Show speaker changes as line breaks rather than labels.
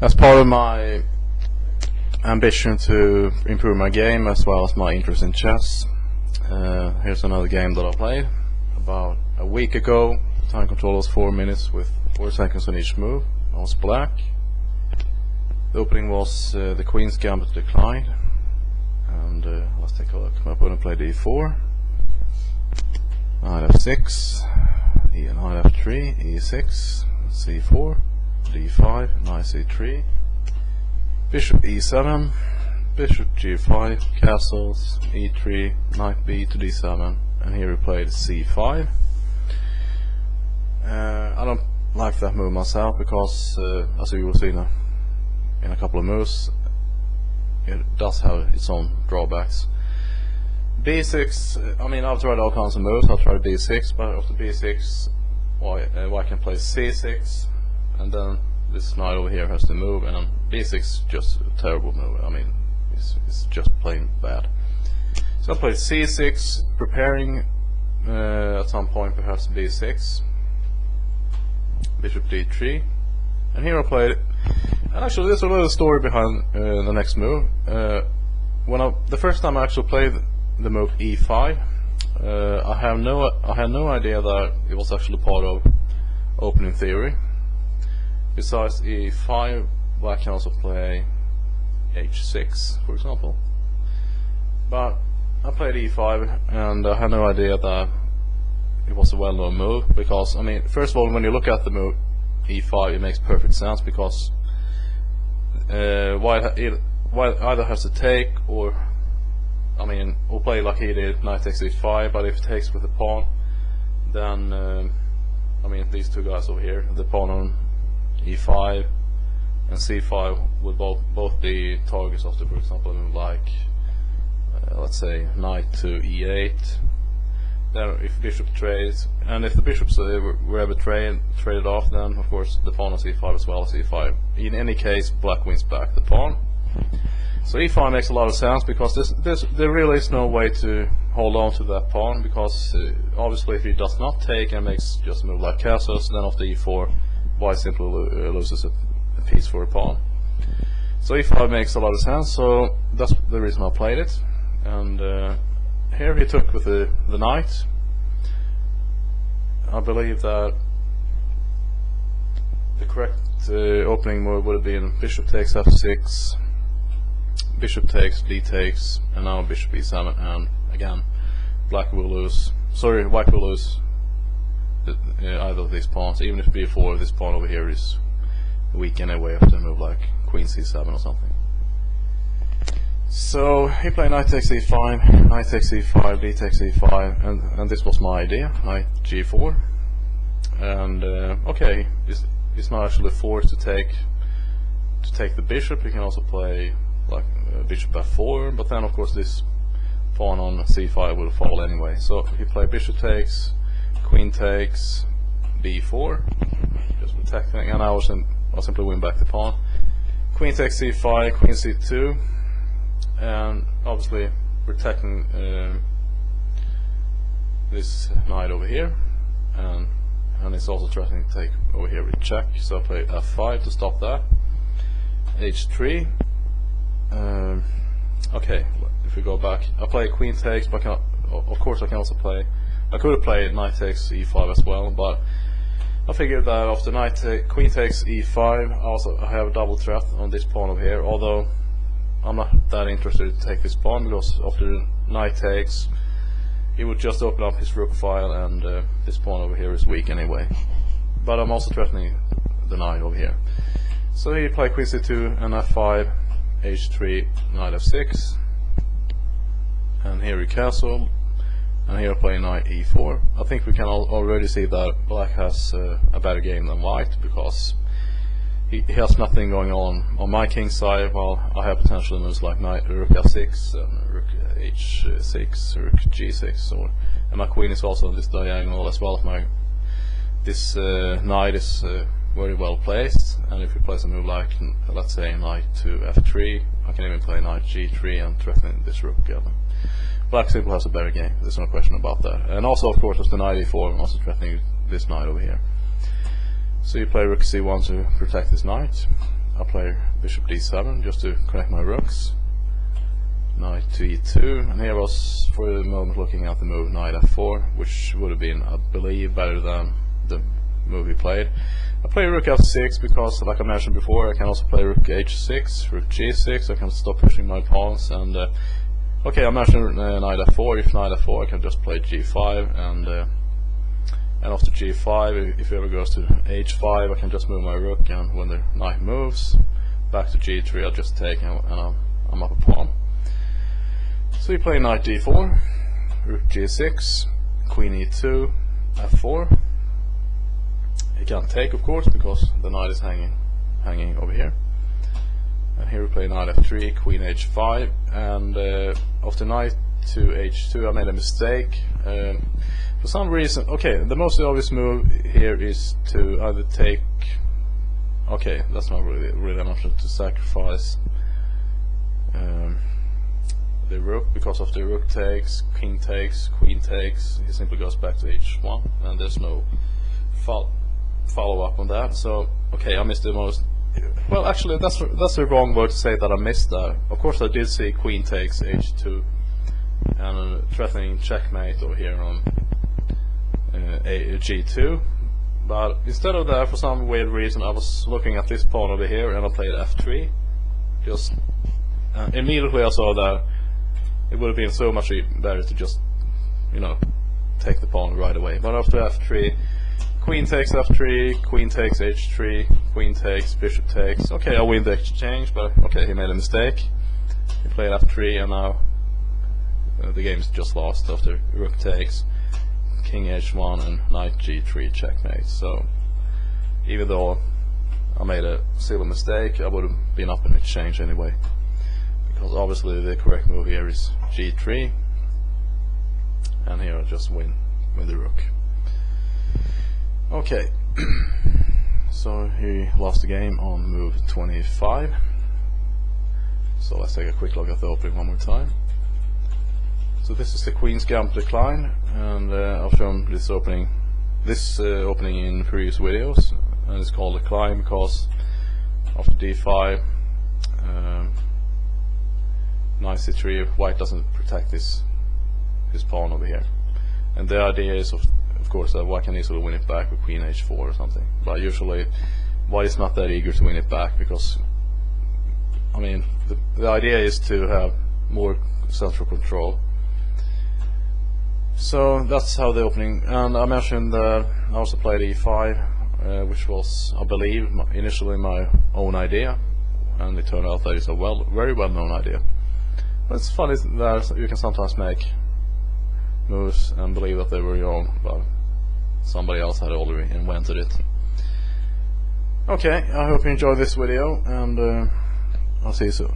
As part of my ambition to improve my game as well as my interest in chess, here's another game that I played about a week ago. Time control was 4 minutes with 4 seconds on each move. I was black. The opening was the Queen's Gambit declined, and let's take a look. My opponent played e4, knight f6, knight f3, e6, c4, d5, knight c3, bishop e7, bishop g5, castles, e3, knight b to d7, and here we played c5. I don't like that move myself because, as you will see now, in a couple of moves, it does have its own drawbacks. b6, I mean, I've tried all kinds of moves. I've tried b6, but after b6, I can play c6, and then this knight over here has to move, and b6 just a terrible move. I mean, it's just plain bad. So I played c6, preparing at some point perhaps b6, bishop d3, and here I played. And actually, there's a little story behind the next move. The first time I actually played the move e5, I had no idea that it was actually part of opening theory. Besides e5, black can also play h6, for example. But I played e5, and I had no idea that it was a well-known move, because, I mean, first of all, when you look at the move e5, it makes perfect sense, because white either has to take, or, I mean, we'll play like he did, knight takes e5, but if it takes with the pawn, then, I mean, these two guys over here, the pawn on e5 and c5 would both be targets of the, for example, like, let's say, knight to e8. Then if bishop trades, and if the bishops were ever traded off, then of course the pawn on c5 as well as e5. In any case, black wins back the pawn. So e5 makes a lot of sense, because there really is no way to hold on to that pawn, because obviously if he does not take and makes just a move like castles, then after e4, white simply loses a piece for a pawn. So e5 makes a lot of sense, so that's the reason I played it. And here he took with the knight. I believe that the correct opening move would have been bishop takes f6, bishop takes, d takes, and now bishop e7, and again white will lose either of these pawns. Even if b4, this pawn over here is weak anyway after a move like queen c7 or something. So he played knight takes e5, knight takes e5, d takes e5, and this was my idea, knight g4. And okay, he's not actually forced to take the bishop. He can also play like bishop f4, but then of course this pawn on c5 will fall anyway. So he played bishop takes, queen takes, b4, just protecting, and I'll simply win back the pawn. Queen takes c5, queen c2. And obviously protecting this knight over here, and it's also threatening to take over here with check. So I play f5 to stop that. h3. Okay, if we go back, I play queen takes, but of course I can also play. I could have played knight takes e5 as well, but I figured that after queen takes e5, I have a double threat on this pawn over here. Although I'm not that interested to take this pawn, because after knight takes, he would just open up his rook file, and this pawn over here is weak anyway. But I'm also threatening the knight over here. So he played queen c2 and f5, h3, knight f6, and here he castle, and here I play knight e4. I think we can already see that black has a better game than white, because he has nothing going on my king side, while I have potential moves like knight, rook f6, and rook h6, rook g6, and my queen is also on this diagonal as well. This knight is very well placed, and if we play a move like, let's say, knight to f3, I can even play knight g3 and threaten this rook. Black simply has a better game, there's no question about that. And also, of course, with the knight e4, I'm also threatening this knight over here. So you play rook c1 to protect this knight, I play bishop d7 just to connect my rooks. Knight to e2, and here I was for the moment looking at the move knight f4, which would have been, I believe, better than the move he played. I play rook f6 because, like I mentioned before, I can also play rook h6, rook g6. I can stop pushing my pawns. And okay, I mentioned knight f4. If knight f4, I can just play g5, and after g5, if it ever goes to h5, I can just move my rook, and when the knight moves back to g3, I'll just take, and I'm up a pawn. So you play knight d4, rook g6, queen e2, f4. He can't take, of course, because the knight is hanging over here. And here we play knight f3, queen h5, and after knight to h2, I made a mistake. For some reason, okay, the most obvious move here is to either take. Okay, that's not really an option, to sacrifice the rook, because of the rook takes, king takes, queen takes. He simply goes back to h1, and there's no follow up on that. So okay, I missed the most. Well, actually, that's the wrong word to say that I missed that. Of course, I did see queen takes h2 and a threatening checkmate over here on g2. But instead of that, for some weird reason, I was looking at this pawn over here, and I played f3. Just immediately I saw that it would have been so much better to just, you know, take the pawn right away. But after f3, queen takes f3, queen takes h3, queen takes, bishop takes. Okay, I win the exchange, but okay, he made a mistake. He played f3, and now the game is just lost after rook takes, king h1, and knight g3 checkmate. So even though I made a silly mistake, I would have been up in exchange anyway, because obviously the correct move here is g3, and here I just win with the rook. Okay, so he lost the game on move 25. So let's take a quick look at the opening one more time. So this is the Queen's Gambit decline, and I've shown this opening in previous videos, and it's called decline because after d5, knight c3, white doesn't protect his pawn over here, and the idea is of course that white can easily win it back with queen h4 or something, but usually white is not that eager to win it back, because I mean the idea is to have more central control. So that's how the opening, and I mentioned that I also played e5, which was, I believe, initially my own idea, and it turned out that it's a very well known idea. But it's funny that you can sometimes make moves and believe that they were your own, but somebody else had already invented it. Okay, I hope you enjoyed this video, and I'll see you soon.